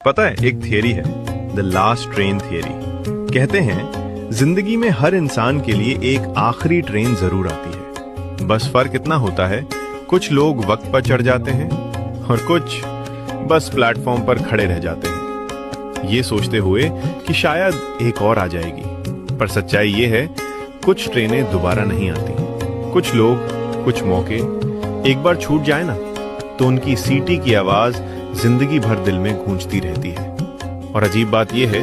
पता है, एक थियरी है, द लास्ट ट्रेन थियरी। कहते हैं जिंदगी में हर इंसान के लिए एक आखिरी ट्रेन जरूर आती है। बस फर्क इतना होता है, कुछ लोग वक्त पर चढ़ जाते हैं और कुछ बस प्लेटफॉर्म पर खड़े रह जाते हैं, ये सोचते हुए कि शायद एक और आ जाएगी। पर सच्चाई ये है, कुछ ट्रेनें दोबारा नहीं आती। कुछ लोग, कुछ मौके एक बार छूट जाए ना, तो उनकी सीटी की आवाज जिंदगी भर दिल में गूंजती रहती है। और अजीब बात यह है